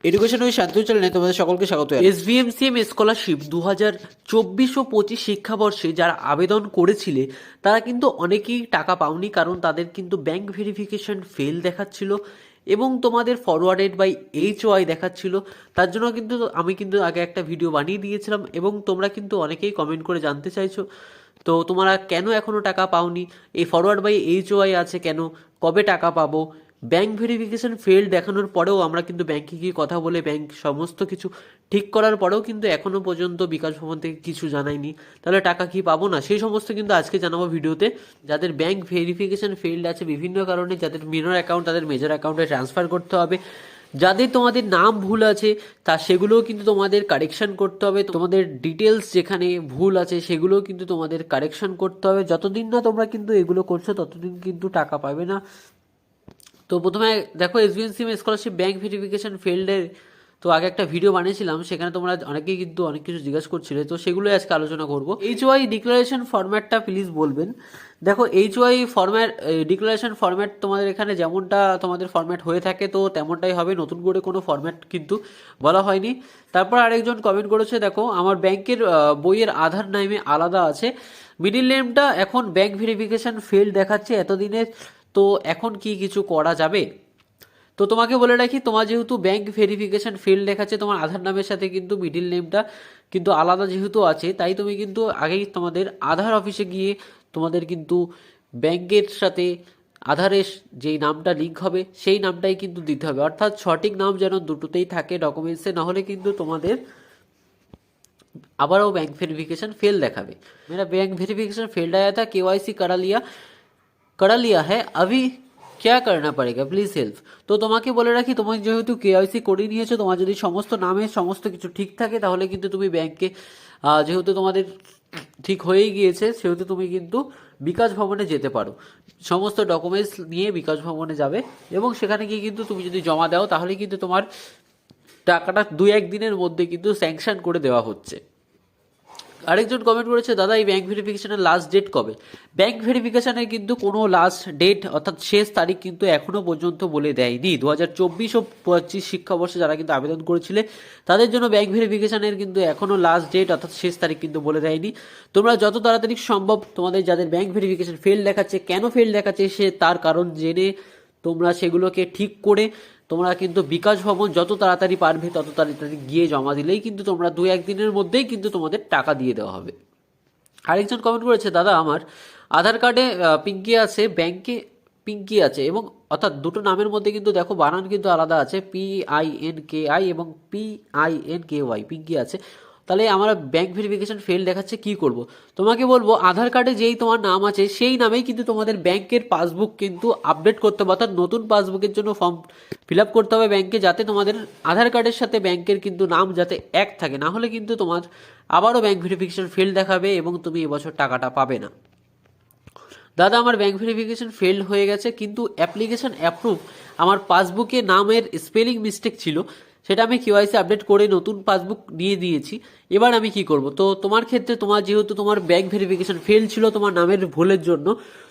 Education with Shantu চ্যানেলে তোমাদের সকলকে স্বাগত। এসভিএমসিএম স্কলারশিপ 2024 ও 25 শিক্ষাবর্ষে যারা আবেদন করেছিলে তারা কিন্তু অনেকেই টাকা পাওনি, কারণ তাদের কিন্তু ব্যাংক ভেরিফিকেশন ফেল দেখাচ্ছিল এবং তোমাদের ফরওয়ার্ডেড বাই HY দেখাচ্ছিল। তার জন্য কিন্তু আমি কিন্তু আগে একটা ভিডিও বানিয়ে দিয়েছিলাম এবং তোমরা কিন্তু অনেকেই কমেন্ট করে জানতে চাইছো তো তোমরা কেন এখনও টাকা পাওনি, এই ফরওয়ার্ড বাই HY আছে কেন, কবে টাকা পাবো। ব্যাংক ভেরিফিকেশন ফেল দেখানোর পরেও আমরা কিন্তু ব্যাংকে গিয়ে কথা বলে ব্যাংক সমস্ত কিছু ঠিক করার পরেও কিন্তু এখনও পর্যন্ত বিকাশ ভবন থেকে কিছু জানায়নি। তাহলে টাকা কি পাবো না, সেই সমস্ত কিন্তু আজকে জানাবো ভিডিওতে। যাদের ব্যাংক ভেরিফিকেশন ফেলড আছে বিভিন্ন কারণে, যাদের মিনর অ্যাকাউন্ট তাদের মেজর অ্যাকাউন্টে ট্রান্সফার করতে হবে, যাদের তোমাদের নাম ভুল আছে তা সেগুলোও কিন্তু তোমাদের কারেকশন করতে হবে, তোমাদের ডিটেলস যেখানে ভুল আছে সেগুলোও কিন্তু তোমাদের কারেকশন করতে হবে। যতদিন না তোমরা কিন্তু এগুলো করছো ততদিন কিন্তু টাকা পাবে না। তো প্রথমে দেখো এসবিএনসিএম স্কলারশিপ ব্যাংক ভেরিফিকেশন ফেল্ডের তো আগে একটা ভিডিও বানিয়েছিলাম, সেখানে তোমরা অনেকেই কিন্তু অনেক কিছু জিজ্ঞাসা করছিলে, তো সেগুলোই আজকে আলোচনা করবো। HY ডিক্লারেশন ফরম্যাটটা প্লিজ বলবেন। দেখো HY ফরম্যাট ডিক্লারেশন ফরম্যাট তোমাদের এখানে যেমনটা তোমাদের ফরম্যাট হয়ে থাকে তো তেমনটাই হবে, নতুন করে কোনো ফরম্যাট কিন্তু বলা হয়নি। তারপর আরেকজন কমেন্ট করেছে, দেখো আমার ব্যাংকের বইয়ের আধার নামে আলাদা আছে, মিডিল নেমটা এখন ব্যাংক ভেরিফিকেশন ফেল দেখাচ্ছে এতদিনের, তো এখন কি কিছু করা যাবে? তো তোমাকে বলে রাখি, তোমার যেহেতু ব্যাংক ভেরিফিকেশন ফেল দেখাচ্ছে, তোমার আধার নামের সাথে কিন্তু মিডিল নেমটা কিন্তু আলাদা যেহেতু আছে, তাই তুমি কিন্তু আগেই তোমাদের আধার অফিসে গিয়ে তোমাদের কিন্তু ব্যাংকের সাথে আধারের যেই নামটা লিঙ্ক হবে সেই নামটাই কিন্তু দিতে হবে, অর্থাৎ সঠিক নাম যেন দুটোতেই থাকে ডকুমেন্টসে, নাহলে কিন্তু তোমাদের আবারও ব্যাংক ভেরিফিকেশন ফেল দেখাবে। मेरा बैंक वेरिफिकेशन फेल्ड आया था, KYC करा लिया है, अभी क्या करना पड़ेगा प्लिज हेल्प। তো তোমাকে বলে রাখি, তোমার যেহেতু KYC করে নিয়েছো, তোমার যদি সমস্ত নামের সমস্ত কিছু ঠিক থাকে তাহলে কিন্তু তুমি ব্যাংকে যেহেতু তোমাদের ঠিক হয়েই গিয়েছে সেহেতু তুমি কিন্তু বিকাশ ভবনে যেতে পারো, সমস্ত ডকুমেন্টস নিয়ে বিকাশ ভবনে যাবে এবং সেখানে গিয়ে কিন্তু তুমি যদি জমা দাও তাহলে কিন্তু তোমার টাকাটা 2-1 দিনের মধ্যে কিন্তু স্যাংশন করে দেওয়া হচ্ছে। আরেকজন কমেন্ট করেছে, দাদা এই ব্যাংক ভেরিফিকেশনের লাস্ট ডেট কবে? ব্যাংক ভেরিফিকেশনের কিন্তু কোনো লাস্ট ডেট অর্থাৎ শেষ তারিখ কিন্তু এখনো পর্যন্ত বলে দেয়নি। 2024 ও 25 শিক্ষাবর্ষে যারা কিন্তু আবেদন করেছিলে তাদের জন্য ব্যাংক ভেরিফিকেশনের কিন্তু এখনো লাস্ট ডেট অর্থাৎ শেষ তারিখ কিন্তু বলে দেয়নি। তোমরা যত তাড়াতাড়ি সম্ভব তোমাদের যাদের ব্যাংক ভেরিফিকেশন ফেল দেখাচ্ছে, কেন ফেল দেখাচ্ছে সে তার কারণ জেনে তোমরা সেগুলোকে ঠিক করে তোমরা কিন্তু বিকাশ ভবন যত তাড়াতাড়ি পারবে তত তাড়াতাড়ি গিয়ে জমা দিলেই কিন্তু তোমরা 2-1 দিনের মধ্যেই কিন্তু তোমাদের টাকা দিয়ে দেওয়া হবে। আরেকজন কমেন্ট করেছে, দাদা আমার আধার কার্ডে পিঙ্কি আছে, ব্যাংকে পিঙ্কি আছে, এবং অর্থাৎ দুটো নামের মধ্যে কিন্তু দেখো বানান কিন্তু আলাদা আছে, PINKI এবং PINKY, পিঙ্কি আছে, তাহলে আমার ব্যাংক ভেরিফিকেশন ফেল দেখাচ্ছে, কি করব? তোমাকে বলবো আধার কার্ডে যেই তোমার নাম আছে সেই নামেই কিন্তু তোমাদের ব্যাংকের পাসবুক কিন্তু আপডেট করতে হবে, অর্থাৎ নতুন পাসবুকের জন্য ফর্ম ফিল আপ করতে হবে ব্যাংকে, যাতে তোমাদের আধার কার্ডের সাথে ব্যাংকের কিন্তু নাম যাতে এক থাকে, না হলে কিন্তু তোমার আবারও ব্যাংক ভেরিফিকেশন ফেল দেখাবে এবং তুমি এবছর টাকাটা পাবে না। দাদা আমার ব্যাংক ভেরিফিকেশন ফেল হয়ে গেছে কিন্তু অ্যাপ্লিকেশন অ্যাপ্রুভ, আমার পাসবুকে নামের স্পেলিং মিস্টেক ছিল, সেটা আমি KYC আপডেট করে নতুন পাসবুক নিয়ে দিয়েছি, এবার আমি কি করব? তো তোমার ক্ষেত্রে তোমার যেহেতু তোমার ব্যাংক ভেরিফিকেশন ফেল ছিল তোমার নামের ভুলের জন্য,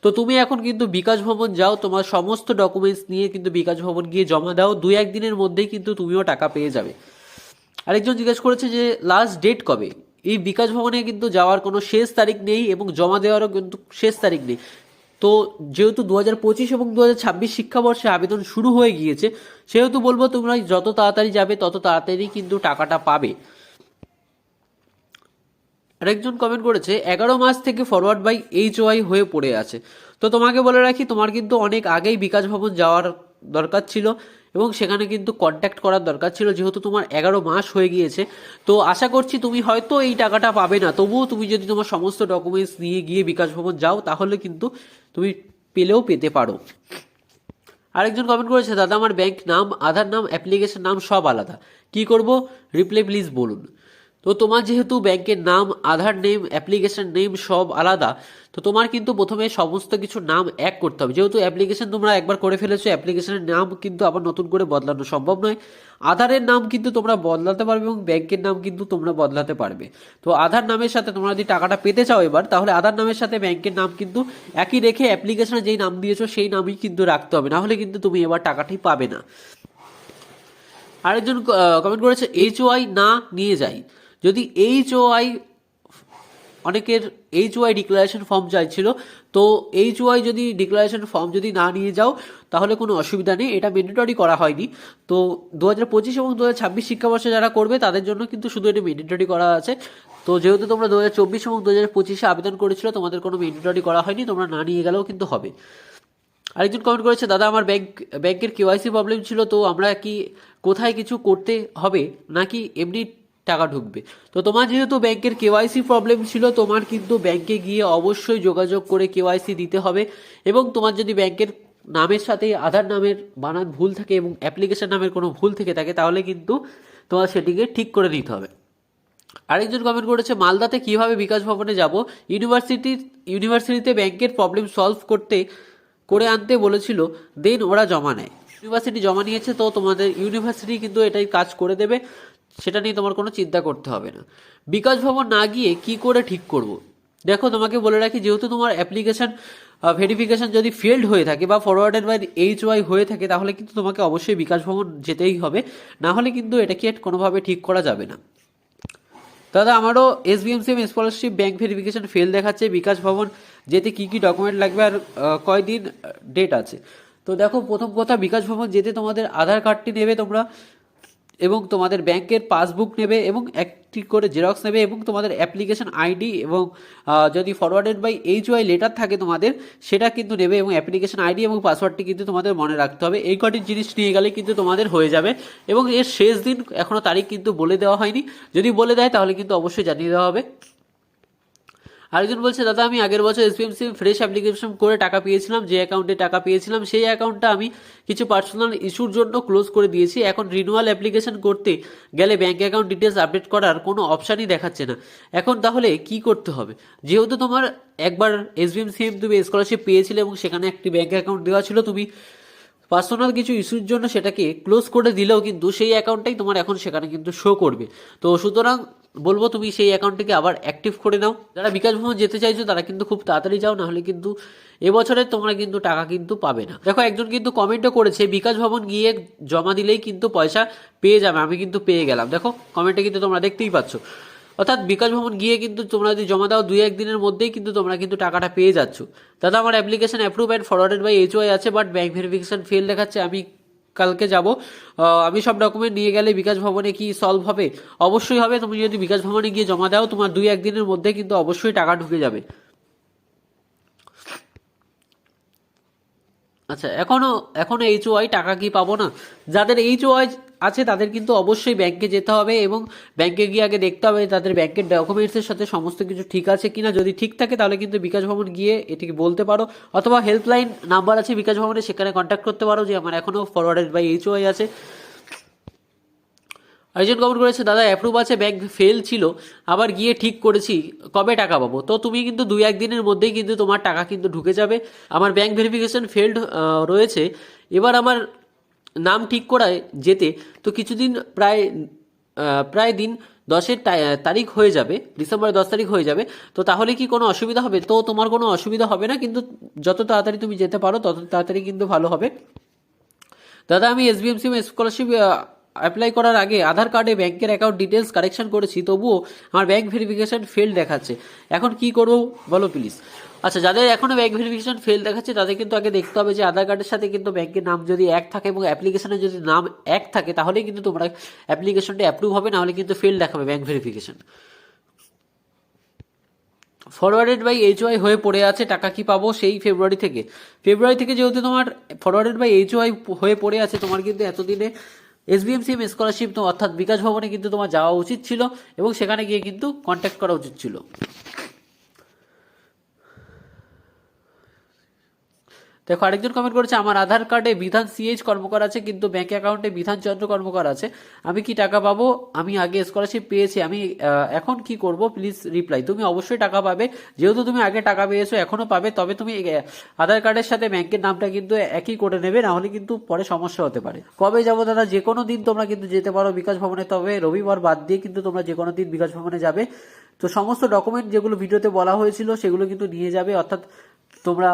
তো তুমি এখন কিন্তু বিকাশ ভবন যাও, তোমার সমস্ত ডকুমেন্টস নিয়ে কিন্তু বিকাশ ভবন গিয়ে জমা দাও, 2-1 দিনের মধ্যেই কিন্তু তুমিও টাকা পেয়ে যাবে। আরেকজন জিজ্ঞেস করেছে যে লাস্ট ডেট কবে? এই বিকাশ ভবনে কিন্তু যাওয়ার কোনো শেষ তারিখ নেই এবং জমা দেওয়ারও কিন্তু শেষ তারিখ নেই। তো যেহেতু 2025 এবং 2026 শিক্ষাবর্ষে আবেদন শুরু হয়ে গিয়েছে সেহেতু বলবো তোমরা যত তাড়াতাড়ি যাবে তত তাড়াতাড়ি কিন্তু টাকাটা পাবে। আরেকজন কমেন্ট করেছে, 11 মাস থেকে ফরওয়ার্ড বাই HY হয়ে পড়ে আছে। তো তোমাকে বলে রাখি, তোমার কিন্তু অনেক আগেই বিকাশ ভবন যাওয়ার দরকার ছিল এবং সেখানে কিন্তু কন্ট্যাক্ট করার দরকার ছিল, যেহেতু তোমার 11 মাস হয়ে গিয়েছে। তো আশা করছি তুমি হয়তো এই টাকাটা পাবে না, তবুও তুমি যদি তোমার সমস্ত ডকুমেন্টস নিয়ে গিয়ে বিকাশ ভবন যাও তাহলে কিন্তু তুমি পেলেও পেতে পারো। আরেকজন কমেন্ট করেছে, দাদা আমার ব্যাংক নাম, আধার নাম, অ্যাপ্লিকেশন নাম সব আলাদা, কি করব? রিপ্লাই প্লিজ বলুন। তো তোমার যেহেতু ব্যাংকের নাম, আধার নেম, অ্যাপ্লিকেশন নেম সব আলাদা, তো তোমার কিন্তু প্রথমে সমস্ত কিছু নাম এক করতে হবে, যেহেতু অ্যাপ্লিকেশন তোমরা একবার করে ফেলেছো, অ্যাপ্লিকেশনের নাম কিন্তু আবার নতুন করে বদলানো সম্ভব নয়। আধারের নাম কিন্তু তোমরা বদলাতে পারবে এবং ব্যাংকের নাম কিন্তু তোমরা বদলাতে পারবে। তো আধার নামের সাথে তোমরা যদি টাকাটা পেতে চাও এবার, তাহলে আধার নামের সাথে ব্যাংকের নাম কিন্তু একই রেখে অ্যাপ্লিকেশনে যেই নাম দিয়েছো সেই নামই কিন্তু রাখতে হবে, না হলে কিন্তু তুমি এবার টাকাটি পাবে না। আরেকজন কমেন্ট করেছে HOI না নিয়ে যাই। যদি HOI অনেকের HOI ডিক্লারেশন ফর্ম চাইছিল, তো HOI যদি ডিক্লারেশন ফর্ম যদি না নিয়ে যাও তাহলে কোনো অসুবিধা নেই, এটা ম্যান্ডেটরি করা হয়নি। তো 2025 এবং 2026 শিক্ষাবর্ষে যারা করবে তাদের জন্য কিন্তু শুধু এটি ম্যান্ডেটরি করা আছে। তো যেহেতু তোমরা 2024 এবং 2025-এ আবেদন করেছিল, তোমাদের কোনো ম্যান্ডেটরি করা হয়নি, তোমরা না নিয়ে গেলেও কিন্তু হবে। আরেকজন কমেন্ট করেছে, দাদা আমার ব্যাংকের KYC প্রবলেম ছিল, তো আমরা কি কোথায় কিছু করতে হবে নাকি এমনি টাকা ঢুকবে? তো তোমার যেহেতু ব্যাংকের KYC প্রবলেম ছিল, তোমার কিন্তু ব্যাংকে গিয়ে অবশ্যই যোগাযোগ করে KYC দিতে হবে। এবং তোমার যদি ব্যাংকের নামের সাথে আধার নামের বানান ভুল থাকে এবং অ্যাপ্লিকেশন নামের কোনো ভুল থেকে থাকে, তাহলে কিন্তু তোমার সেটিকে ঠিক করে নিতে হবে। আরেকজন কমেন্ট করেছে, মালদাতে কিভাবে বিকাশ ভবনে যাব? ইউনিভার্সিটিতে ব্যাংকের প্রবলেম সলভ করে আনতে বলেছিল, দেন ওরা জমা নেয়। ইউনিভার্সিটি জমা নিয়েছে, তো তোমাদের ইউনিভার্সিটি কিন্তু এটাই কাজ করে দেবে, সেটা নিয়ে তোমার কোনো চিন্তা করতে হবে না। বিকাশ ভবন না গিয়ে কি করে ঠিক করব? দেখো, তোমাকে বলে রাখি, যেহেতু তোমার অ্যাপ্লিকেশন ভেরিফিকেশন যদি ফেল্ড হয়ে থাকে বা ফরওয়ার্ডেড বাই HOI হয়ে থাকে, তাহলে কিন্তু তোমাকে অবশ্যই বিকাশ ভবন যেতেই হবে, না হলে কিন্তু এটাকে কোনোভাবে ঠিক করা যাবে না। দাদা আমারও SBMCM scholarship bank verification fail দেখাচ্ছে, বিকাশ ভবন যেতে কি কি ডকুমেন্ট লাগবে আর কয়দিন ডেট আছে? তো দেখো, প্রথম কথা, বিকাশ ভবন যেতে তোমাদের আধার কার্ডটি নেবে তোমরা, এবং তোমাদের ব্যাংকের পাসবুক নেবে এবং একটি করে জেরক্স নেবে, এবং তোমাদের অ্যাপ্লিকেশন ID এবং যদি ফরওয়ার্ডেড বাই HOI লেটার থাকে তোমাদের, সেটা কিন্তু নেবে, এবং অ্যাপ্লিকেশন ID এবং পাসওয়ার্ডটি কিন্তু তোমাদের মনে রাখতে হবে। এই কটি জিনিস নিয়ে গেলে কিন্তু তোমাদের হয়ে যাবে। এবং এর শেষ দিন এখনও তারিখ কিন্তু বলে দেওয়া হয়নি, যদি বলে দেয় তাহলে কিন্তু অবশ্যই জানিয়ে দেওয়া হবে। আরেকজন বলছে, দাদা আমি আগের বছর SBMC ফ্রেশ অ্যাপ্লিকেশন করে টাকা পেয়েছিলাম, যে অ্যাকাউন্টে টাকা পেয়েছিলাম সেই অ্যাকাউন্টটা আমি কিছু পার্সোনাল ইস্যুর জন্য ক্লোজ করে দিয়েছি। এখন রিনিউয়াল অ্যাপ্লিকেশন করতে গেলে ব্যাঙ্ক অ্যাকাউন্ট ডিটেলস আপডেট করার কোনো অপশানই দেখাচ্ছে না। এখন তাহলে কি করতে হবে? যেহেতু তোমার একবার SBMCM তুমি স্কলারশিপ পেয়েছিলে এবং সেখানে একটি ব্যাঙ্ক অ্যাকাউন্ট দেওয়া ছিল, তুমি পার্সোনাল কিছু ইস্যুর জন্য সেটাকে ক্লোজ করে দিলেও কিন্তু সেই অ্যাকাউন্টটাই তোমার এখন সেখানে কিন্তু শো করবে। তো সুতরাং বলবো তুমি সেই অ্যাকাউন্টটিকে আবার অ্যাক্টিভ করে নাও। যারা বিকাশ ভবন যেতে চাইছো তারা কিন্তু খুব তাড়াতাড়ি যাও, নাহলে কিন্তু এবছরে তোমরা কিন্তু টাকা কিন্তু পাবে না। দেখো, একজন কিন্তু কমেন্টও করেছে, বিকাশ ভবন গিয়ে জমা দিলেই কিন্তু পয়সা পেয়ে যাবে, আমি কিন্তু পেয়ে গেলাম। দেখো কমেন্টে কিন্তু তোমরা দেখতেই পাচ্ছ, অর্থাৎ বিকাশ ভবন গিয়ে কিন্তু তোমরা যদি জমা দাও 2-1 দিনের মধ্যেই কিন্তু তোমরা কিন্তু টাকাটা পেয়ে যাচ্ছ। দাদা আমার application approve and forwarded by HOI আছে, বাট ব্যাংক ভেরিফিকেশন ফেল দেখাচ্ছে, আমি কালকে যাব, আমি সব ডকুমেন্ট নিয়ে গেলে বিকাশ ভবনে কি সলভ হবে? অবশ্যই হবে। তুমি যদি বিকাশ ভবনে গিয়ে জমা দাও, তোমার 2-1 দিনের মধ্যে কিন্তু অবশ্যই টাকা ঢুকে যাবে। আচ্ছা, এখনো HOI টাকা কি পাবো না? যাদের HOI আছে তাদের কিন্তু অবশ্যই ব্যাংকে যেতে হবে, এবং ব্যাংকে গিয়ে আগে দেখতে হবে তাদের ব্যাংকের ডকুমেন্টসের সাথে সমস্ত কিছু ঠিক আছে কিনা। যদি ঠিক থাকে তাহলে কিন্তু বিকাশ ভবন গিয়ে এটিকে বলতে পারো, অথবা হেল্পলাইন নাম্বার আছে বিকাশ ভবনে, সেখানে কন্ট্যাক্ট করতে পারো যে আমার এখনও ফরওয়ার্ডেড বাই HOI আছে। আরেকজন কমেন্ট করেছে, দাদা অ্যাপ্রুভ আছে, ব্যাংক ফেল ছিল, আবার গিয়ে ঠিক করেছি, কবে টাকা পাবো? তো তুমি কিন্তু 2-1 দিনের মধ্যেই কিন্তু তোমার টাকা কিন্তু ঢুকে যাবে। আমার ব্যাংক ভেরিফিকেশন ফেলড রয়েছে, এবার আমার নাম ঠিক করায় যেতে তো কিছুদিন প্রায় দিন 10-এর তারিখ হয়ে যাবে, ডিসেম্বরের 10 তারিখ হয়ে যাবে। তো তাহলে কি কোনো অসুবিধা হবে? তো তোমার কোনো অসুবিধা হবে না, কিন্তু যত তাড়াতাড়ি তুমি যেতে পারো তত তাড়াতাড়ি কিন্তু ভালো হবে। দাদা আমি SBMCM স্কলারশিপ অ্যাপ্লাই করার আগে আধার কার্ডে ব্যাংকের অ্যাকাউন্ট ডিটেলস কারেকশন করেছি, তবুও আমার ব্যাংক ভেরিফিকেশন ফেল দেখাচ্ছে, এখন কি করবো বলো প্লিজ? আচ্ছা, যাদের এখনও ব্যাংক ভেরিফিকেশন ফেল দেখাচ্ছে তাদের কিন্তু আগে দেখতে হবে যে আধার কার্ডের সাথে কিন্তু ব্যাংকের নাম যদি এক থাকে এবং অ্যাপ্লিকেশনে যদি নাম এক থাকে, তাহলেই কিন্তু তোমরা অ্যাপ্লিকেশনটা অ্যাপ্রুভ হবে, নাহলে কিন্তু ফেল দেখাবে bank verification. Forwarded by HOI হয়ে পড়ে আছে, টাকা কি পাবো সেই ফেব্রুয়ারি থেকে যেহেতু তোমার ফরওয়ার্ডেড বাই HOI হয়ে পড়ে আছে, তোমার কিন্তু এতদিনে SBMCM স্কলারশিপ তো অর্থাৎ বিকাশ ভবনে কিন্তু তোমার যাওয়া উচিত ছিল, এবং সেখানে গিয়ে কিন্তু কন্ট্যাক্ট করা উচিত ছিল। দেখো, আরেকজন কমেন্ট করেছে, আমার আধার কার্ডে বিধান CH কর্মকার আছে, কিন্তু ব্যাংক অ্যাকাউন্টে বিধান চন্দ্র কর্মকার আছে, আমি কি টাকা পাবো? আমি আগে স্কলারশিপ পেয়েছি, আমি এখন কি করব প্লিজ রিপ্লাই। তুমি অবশ্যই টাকা পাবে, যেহেতু তুমি আগে টাকা পেয়েছো এখনো পাবে, তবে তুমি আধার কার্ডের সাথে ব্যাংকের নামটা কিন্তু একই করে নেবে, না হলে কিন্তু পরে সমস্যা হতে পারে। কবে যাবো দাদা? যে কোনো দিন তোমরা কিন্তু যেতে পারো বিকাশ ভবনে, তবে রবিবার বাদ দিয়ে কিন্তু তোমরা যে কোনো দিন বিকাশ ভবনে যাবে। তো সমস্ত ডকুমেন্ট যেগুলো ভিডিওতে বলা হয়েছিল সেগুলো কিন্তু নিয়ে যাবে, অর্থাৎ তোমরা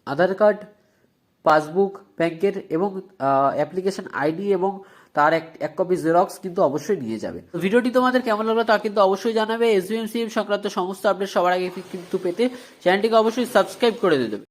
আধার কার্ড, পাসবুক ব্যাংকের, এবং অ্যাপ্লিকেশন ID, এবং তার এক কপি জেরক্স কিন্তু অবশ্যই নিয়ে যাবে। তো ভিডিওটি তোমাদের কেমন লাগলো তা কিন্তু অবশ্যই জানাবে। SBM সংক্রান্ত সমস্ত আপডেট সবার আগে কিন্তু পেতে চ্যানেলটিকে অবশ্যই সাবস্ক্রাইব করে দেবে।